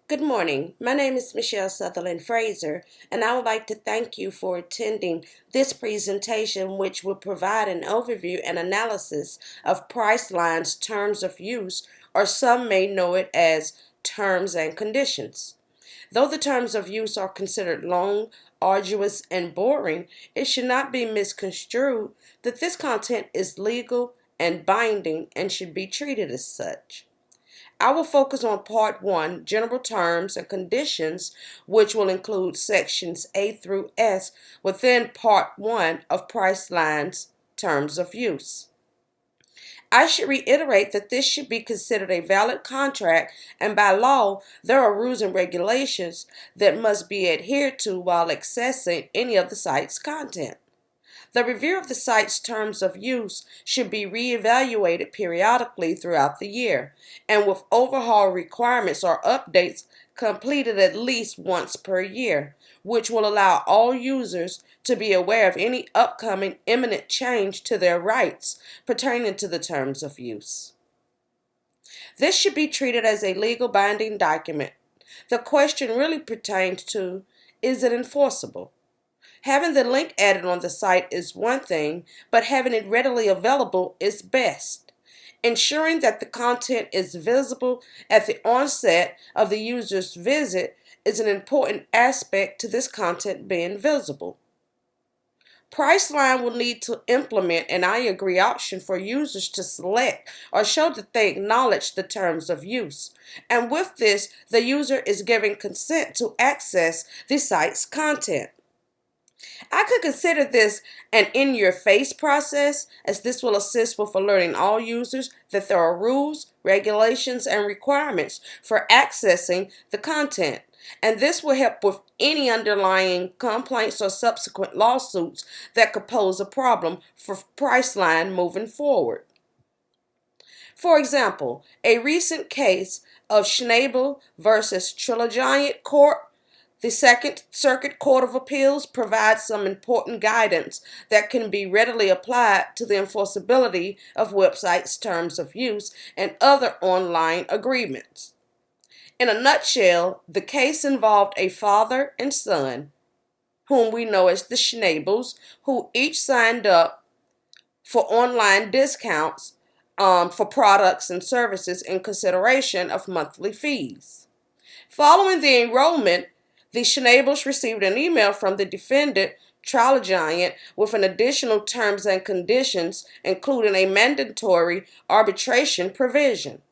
Good morning. My name is Michelle Southerland-Frazer, and I would like to thank you for attending this presentation, which will provide an overview and analysis of Priceline's terms of use, or some may know it as terms and conditions. Though the terms of use are considered long, arduous, and boring, it should not be misconstrued that this content is legal and binding and should be treated as such. I will focus on Part 1, General Terms and Conditions, which will include sections A through S within Part 1 of Priceline's Terms of Use. I should reiterate that this should be considered a valid contract, and by law, there are rules and regulations that must be adhered to while accessing any of the site's content. The review of the site's terms of use should be reevaluated periodically throughout the year, and with overhaul requirements or updates completed at least once per year, which will allow all users to be aware of any upcoming imminent change to their rights pertaining to the terms of use. This should be treated as a legal binding document. The question really pertains to, is it enforceable? Having the link added on the site is one thing, but having it readily available is best. Ensuring that the content is visible at the onset of the user's visit is an important aspect to this content being visible. Priceline will need to implement an I agree option for users to select or show that they acknowledge the terms of use. And with this, the user is giving consent to access the site's content. I could consider this an in-your-face process, as this will assist with alerting all users that there are rules, regulations, and requirements for accessing the content. And this will help with any underlying complaints or subsequent lawsuits that could pose a problem for Priceline moving forward. For example, a recent case of Schnabel versus Trilogiant Court, the Second Circuit Court of Appeals, provides some important guidance that can be readily applied to the enforceability of websites' terms of use and other online agreements. In a nutshell, the case involved a father and son, whom we know as the Schnabels, who each signed up for online discounts for products and services in consideration of monthly fees. Following the enrollment, the Schnabels received an email from the defendant, Trilogiant, with an additional terms and conditions, including a mandatory arbitration provision.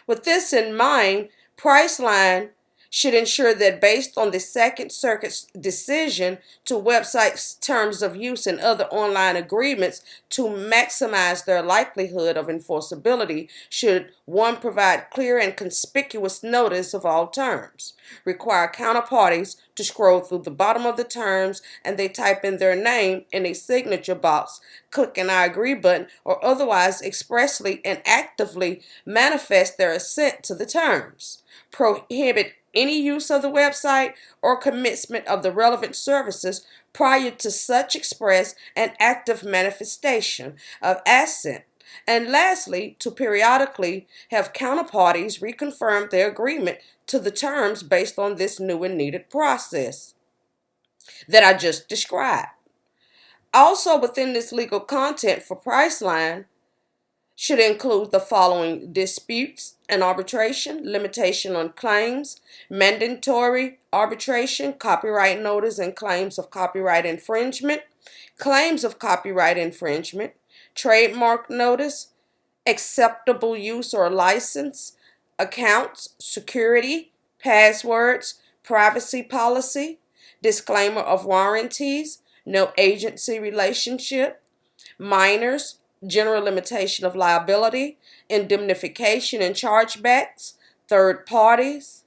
With this in mind, Priceline should ensure that based on the Second Circuit's decision to websites' terms of use and other online agreements to maximize their likelihood of enforceability, should 1. Provide clear and conspicuous notice of all terms, require counterparties to scroll through the bottom of the terms and they type in their name in a signature box, click an I agree button, or otherwise expressly and actively manifest their assent to the terms, prohibit any use of the website or commencement of the relevant services prior to such express and active manifestation of assent. And lastly, to periodically have counterparties reconfirm their agreement to the terms based on this new and needed process that I just described. Also within this legal content for Priceline should include the following: disputes and arbitration, limitation on claims, mandatory arbitration, copyright notice and claims of copyright infringement, claims of copyright infringement, trademark notice, acceptable use or license, accounts, security, passwords, privacy policy, disclaimer of warranties, no agency relationship, minors, general limitation of liability, indemnification and chargebacks, third parties,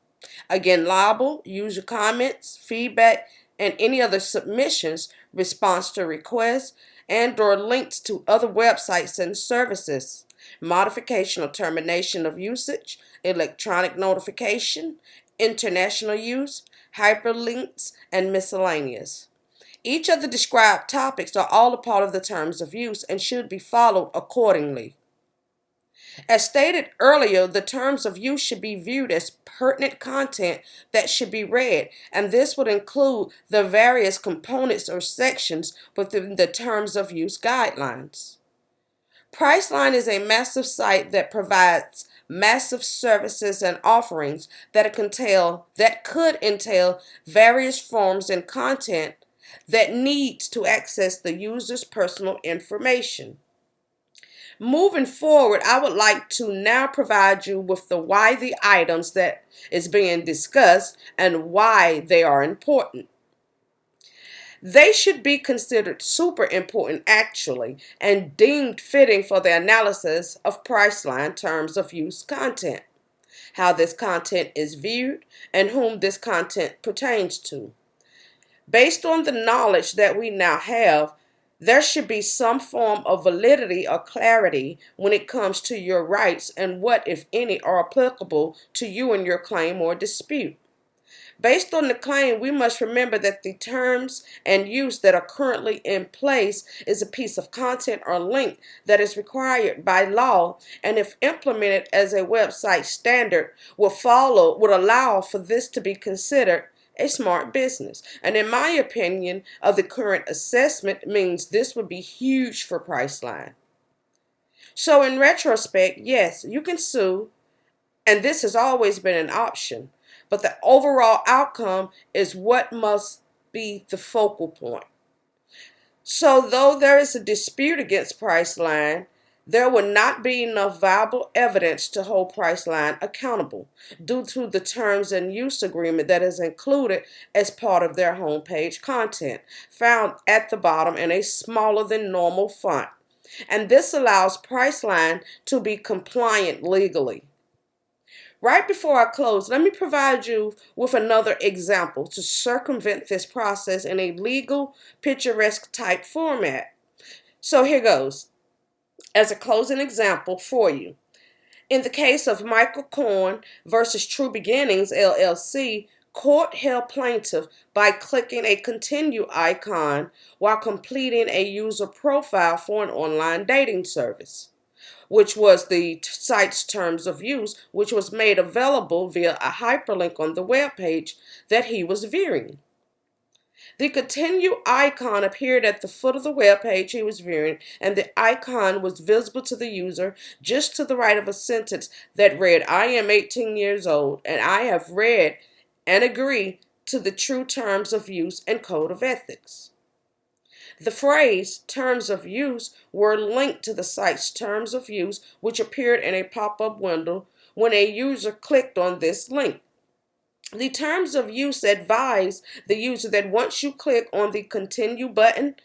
again liable, user comments, feedback, and any other submissions, response to requests, and or links to other websites and services, modification or termination of usage, electronic notification, international use, hyperlinks, and miscellaneous. Each of the described topics are all a part of the terms of use and should be followed accordingly. As stated earlier, the terms of use should be viewed as pertinent content that should be read, and this would include the various components or sections within the terms of use guidelines. Priceline is a massive site that provides massive services and offerings that could entail various forms and content that needs to access the user's personal information. Moving forward, I would like to now provide you with the why the items that is being discussed and why they are important. They should be considered super important actually and deemed fitting for the analysis of Priceline terms of use content, how this content is viewed, and whom this content pertains to. Based on the knowledge that we now have, there should be some form of validity or clarity when it comes to your rights and what, if any, are applicable to you in your claim or dispute. Based on the claim, we must remember that the terms and use that are currently in place is a piece of content or link that is required by law, and if implemented as a website standard, would allow for this to be considered a smart business. And in my opinion of the current assessment means this would be huge for Priceline. So in retrospect, yes, you can sue, and this has always been an option, but the overall outcome is what must be the focal point. So though there is a dispute against Priceline, there will not be enough viable evidence to hold Priceline accountable due to the terms and use agreement that is included as part of their homepage content, found at the bottom in a smaller than normal font. And this allows Priceline to be compliant legally. Right before I close, let me provide you with another example to circumvent this process in a legal, picturesque type format. So here goes. As a closing example for you. In the case of Michael Korn versus True Beginnings, LLC, court held plaintiff by clicking a continue icon while completing a user profile for an online dating service, which was the site's terms of use, which was made available via a hyperlink on the web page that he was viewing. The continue icon appeared at the foot of the web page he was viewing, and the icon was visible to the user just to the right of a sentence that read, "I am 18 years old, and I have read and agree to the true terms of use and code of ethics." The phrase terms of use were linked to the site's terms of use, which appeared in a pop-up window when a user clicked on this link. The terms of use advise the user that once you click on the continue button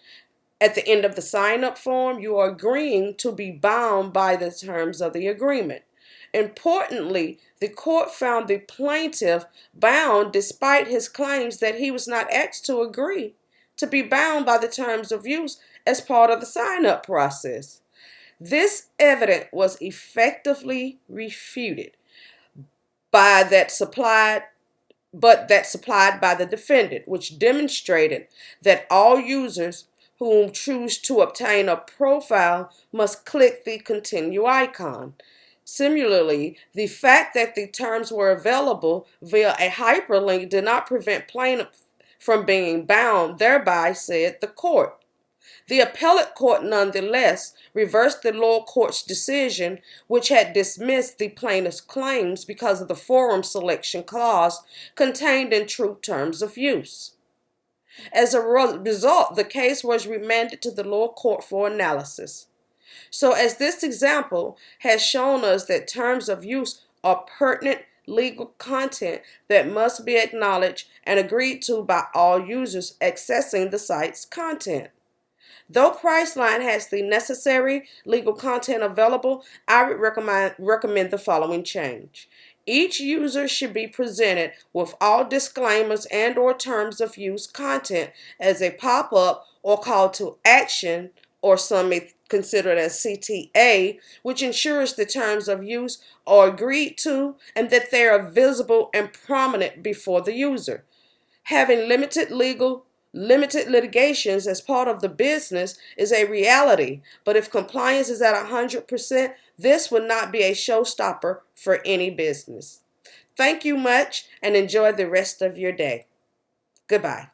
at the end of the sign-up form, you are agreeing to be bound by the terms of the agreement. Importantly, the court found the plaintiff bound despite his claims that he was not asked to agree to be bound by the terms of use as part of the sign-up process. This evidence was effectively refuted by that supplied by the defendant, which demonstrated that all users who choose to obtain a profile must click the continue icon. Similarly, the fact that the terms were available via a hyperlink did not prevent plaintiff from being bound, thereby, said the court. The appellate court nonetheless reversed the lower court's decision, which had dismissed the plaintiff's claims because of the forum selection clause contained in true terms of use. As a result, the case was remanded to the lower court for analysis. So as this example has shown us that terms of use are pertinent legal content that must be acknowledged and agreed to by all users accessing the site's content. Though Priceline has the necessary legal content available, I would recommend the following change. Each user should be presented with all disclaimers and/or terms of use content as a pop-up or call to action, or some may consider it as CTA, which ensures the terms of use are agreed to and that they are visible and prominent before the user. Having limited legal Limited litigations as part of the business is a reality, but if compliance is at 100%, this would not be a showstopper for any business. Thank you much and enjoy the rest of your day. Goodbye.